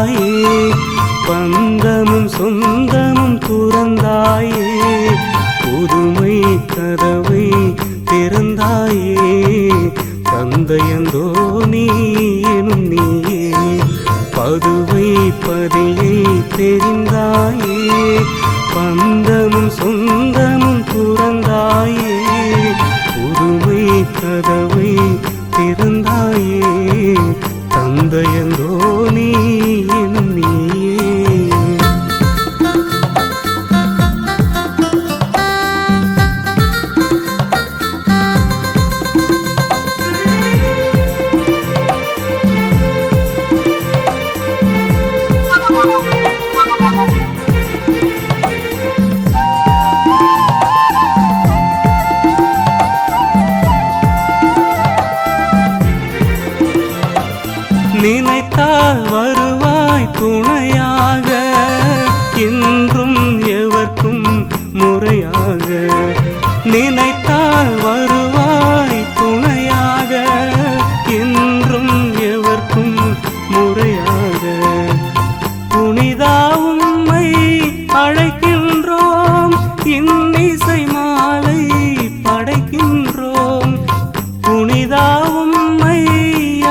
தெரிந்தாயே, பந்தமும் சொந்தமும் துறந்தாயே, புதுமை கதவை திறந்தாயே, தந்தையந்தோ நீ எனும் நீயே, பதுவை பதியை தெரிந்தாயே, பந்தமும் சொந்தமும் துறந்தாயே, புதுமை கதவை திறந்தாயே, தந்தையந்தோ நீ எனும் நீயே. நினைத்தால் வருவாய் துணையாக, என்றும் எவர்க்கும் முறையாக, நினைத்தால் வருவாய் துணையாக, என்றும் எவர்க்கும் முறையாக, புனிதா உம்மை அழைக்கின்றோம், இன்னிசை மாலை படைக்கின்றோம், புனிதா உம்மை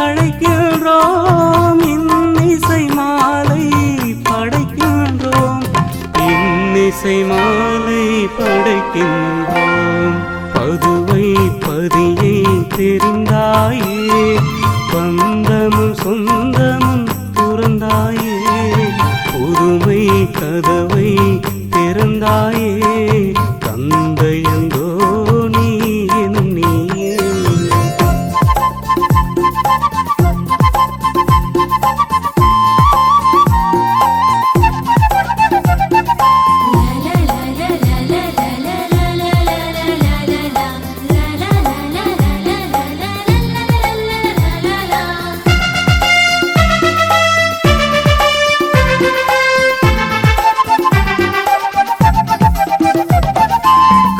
அழைக்கின்றோம், இன்னிசை மாலை படைக்கின்றோம், இன்னிசை மாலை படைக்கின்றோம், பதுவை பதியை தெரிந்தாயே, பந்தமும் சொந்தமும் துறந்தாயே, புதுமை கதவை திறந்தாயே, தந்தையந்தோ நீ எனும் நீயே.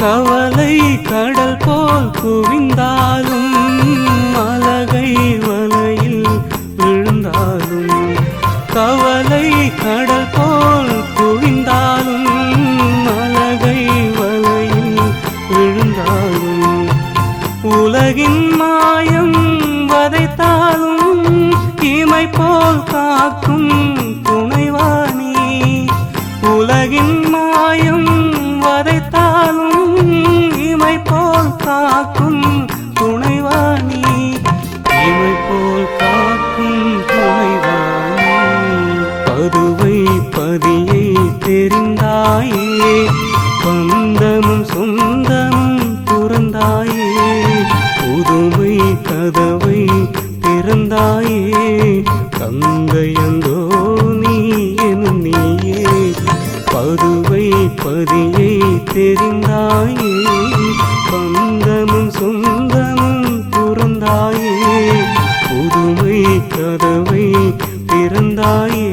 கவலை கடல் போல் குவிந்தாலும், அலகை வலையில் விழுந்தாலும், கவலை கடல் போல் குவிந்தாலும், அலகை வலையில் விழுந்தாலும், உலகின் மாயம் வதைத்தாலும், இமை போல் காக்கும் துணைவாணி, உலகின் மாயம் வதைத்தாலும், இமை போல் காக்கும் துணைவாணி, இமை போல் காக்கும் துணைவாணி, பதுவை பதியை தெரிந்தாயே, பந்தமும் சொந்தமும் துறந்தாயே, புதுமை கதவை திறந்தாயே, தந்தையந்தோ நீ எனும் நீயே, பதுவை பதியை தெரிந்தாயே, பந்தமும் சொந்தமும் துறந்தாயே, புதுமை கதவை திறந்தாயே.